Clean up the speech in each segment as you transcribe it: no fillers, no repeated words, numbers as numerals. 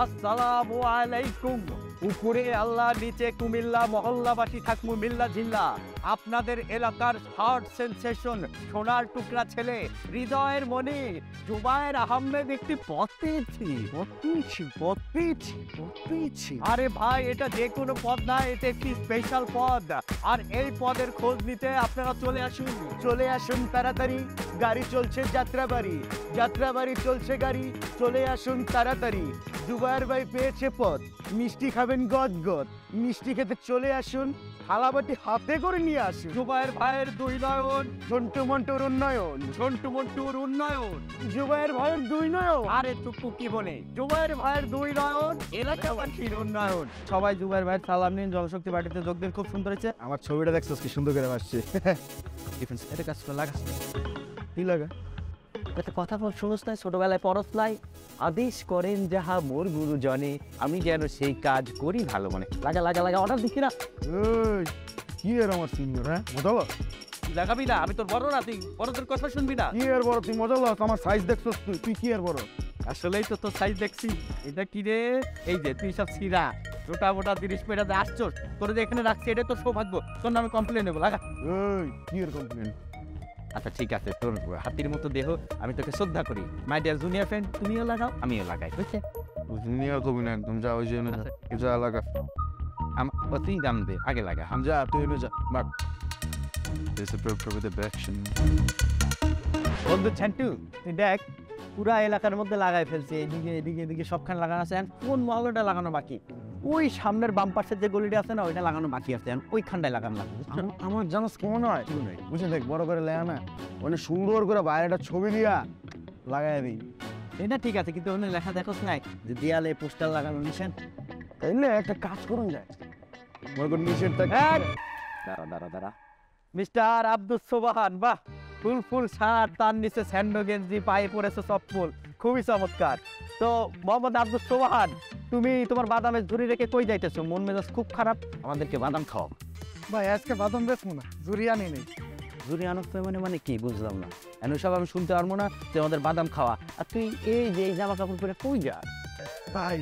আসসালামু আলাইকুম। উপরে আল্লাহ, নিচে কুমিল্লা, মহল্লাবাসী থাকমু মিল্লা জিল্লা। আপনাদের এলাকার হার্ট সেন্সেশন, সোনার টুকরা ছেলে, হৃদয়ের মনি জুবায়ের আহমেদ একটি পদ পেয়েছি। আরে ভাই, এটা যে কোনো পদ না, এটা একটি স্পেশাল পদ। আর এই পদের খোঁজ নিতে আপনারা চলে আসুন তাড়াতাড়ি। গাড়ি চলছে যাত্রাবাড়ি চলছে গাড়ি, চলে আসুন তাড়াতাড়ি। জুবায়ের ভাই পেয়েছে পদ, মিষ্টি খাবেন গদ, মিষ্টি খেতে চলে আসুন, থালাবাটি হাতে করে নিয়ে আসুন। জুবায়ের ভাইয়ের দুই নয়ন, ঝন্টু মন্টুর উন্নয়ন। জুবায়ের ভাইয়ের দুই নয়ন, আরে টুকু কি বলে, জুবায়ের ভাইয়ের দুই নয়ন, এলাকাবাসীর উন্নয়ন। সবাই জুবায়ের ভাইয়ের সালাম নিন, জনশক্তি পার্টিতে যোগ দিন, খুব সুন্দর হয়েছে। আমার ছবিটা দেখছো কি সুন্দর করে আসছে। এটা কাজ লাগাস কি লাগা? একটা কথা বল, শুনোস নাই? ছোটবেলায় পরশ লাই, আদেশ করেন যাহা মোর গুরুজনে, আমি যেন সেই কাজ করি ভালো মনে। লাগা অর্ডার দিচ্ছি না। এই কি এর আমার সিনিয়র, হ্যাঁ মজা লো? লাগাবি না, আমি তোর বড় না, তুই বড়দের কথা শুনবি না। কি এর বড় তুই মজা লো? আমার সাইজ দেখছস তুই কি এর বড়? আসলেই তো তোর সাইজ দেখছি। এটা কি রে? এই যে তুই সব ছিঁড়া মোটা 30 পেটাতে আসছস, তোর যে এখানে রাখছি এটা তোর সৌভাগ্য। তোর নামে কমপ্লেন নেবো, লাগা। এই কি এর কমপ্লেন? আচ্ছা ঠিক আছে, তোর হাতির মতো দেহ, আমি তোকে শ্রদ্ধা করি। মাই ডিয়ার জুনিয়র ফ্রেন্ড, তুমিও লাগাও আমিও লাগাই, বুঝছে? জুনিয়র কবি না একদম, যা ওই যে যা লাগা। তুই দাম দে, আগে লাগা। যা তুই এনে যা but There's a problem with the action. বন্ধু ছ্যান্টু, তুই দেখ পুরা এলাকার মধ্যে লাগাই ফেলছে, এদিকে সবখানে লাগানো আছে। কোন মহলটা লাগানো বাকি? ওই সামনের বাম পাশের যে গলিটা আছে না, ওইটা লাগানো বাকি আছে, ওইখানটায় লাগানো লাগবে। আমার জানাস কেমন হয় বুঝে দেখ, বড় করে লেয়া না, অনেক সুন্দর করে বাইরেটা ছবি দিয়া লাগাই দিই। এটা ঠিক আছে, কিন্তু ওখানে লেখা দেখোস নাই যে দেয়ালে পোস্টার লাগানো নিষেধ? তাইলে একটা কাজ করুন যায়, মনে কর নিষেধটা। দাঁড়া মিস্টার আব্দুল সোবাহান, বাহ, ফুল শার্ট, তার নিচে স্যান্ডো গেঞ্জি, পায়ে পড়েছে চপ্পল, খুবই চমৎকার। তো মোহাম্মদ আব্দুল সোবাহান, তুমি তোমার বাদামের ঝুড়ি রেখে কই যাইতেছো? মন মেজাজ খুব খারাপ, আমাদেরকে বাদাম খাও। ভাই আজকে বাদাম বেচবো না, ঝুড়ি আনি নেই। ঝুড়ি আনতে মানে কি বুঝলাম না। এমন সব আমি শুনতে পারবো না যে আমাদের বাদাম খাওয়া, আর তুই এই যে এই জামা কাপড় পরে কই যা? ভাই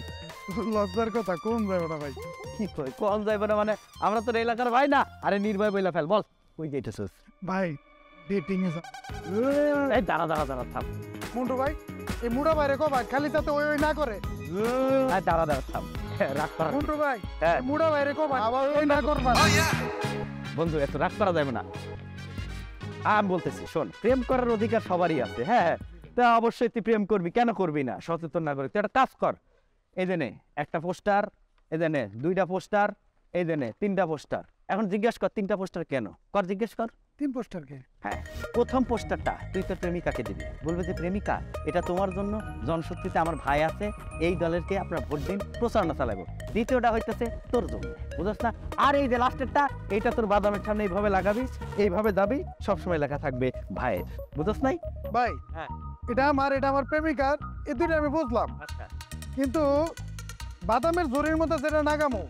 লজ্জার কথা কোন যাবে না ভাই। কি কই কোন যাইবে না মানে? আমরা তো এলাকার ভাই না? আরে নির্ভয় বইলা ফেল, বল কই যাইতেছিস? ভাই ডেটিং এ যা। এই দাঁড়া থাম। মুন্টু ভাই, এই মুড়া বাইরে কো ভাই, খালি যাতে ওই না করে। এই দাঁড়া থাম, রাগ করা। মুন্টু ভাই, হ্যাঁ মুড়া বাইরে কো ভাই, আবার ওই না করবা। বন্ধু এত রাগ করা যাবে না। আমি বলতেছি শোন, প্রেম করার অধিকার সবারই আছে। হ্যাঁ, তা অবশ্যই তুই প্রেম করবি, কেন করবি না? সচেতন না করে তুই একটা কাজ কর। এই যে নে একটা পোস্টার, এই যে নে 2টা পোস্টার, এই যে নে 3টা পোস্টার। এখন জিজ্ঞেস কর 3টা পোস্টার কেন? জিজ্ঞেস কর। 3 পোস্টার কে? হ্যাঁ, প্রথম পোস্টারটা তুই তোর প্রেমিকাকে দিবি, বলবে যে প্রেমিকা এটা তোমার জন্য, জনশক্তিতে আমার ভাই আছে, এই দলেরকে আপনারা ভোট দিন, প্রচারণা চালাবো। দ্বিতীয়টা হইতেছে তোর জন্য, বুঝছ না? আর এই যে লাস্টেরটা, এইটা তোর বাদামের সামনে এইভাবে লাগাবি, এইভাবে যাবি, সবসময় লেখা থাকবে ভাইয়ের, বুঝছ নাই? ভাই হ্যাঁ, এটা আমার প্রেমিকার, এই দুইটা আমি বুঝলাম, আচ্ছা কিন্তু বাদামের জরির মধ্যে যেটা নাগামো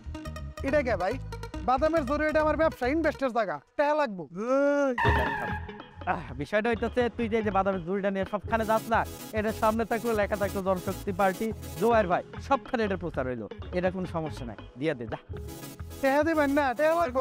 এটা কে ভাই? বাদামের জরি এটা আমার ব্যবসা, ইনভেস্টের জায়গা, টাকা লাগবো। বিষয়টা হইতেছে তুই যে বাদামের ঝুড়িটা নিয়ে সবখানে যাস না, এটার সামনে থাকলো লেখা থাকলো জনশক্তি পার্টি, জোয়ার ভাই, সবখানে এটা প্রচার হইলো। এটা কোনো সমস্যা নাই, দিয়ে দে যা। টাকা দিবেন না? টাকা লাগবো।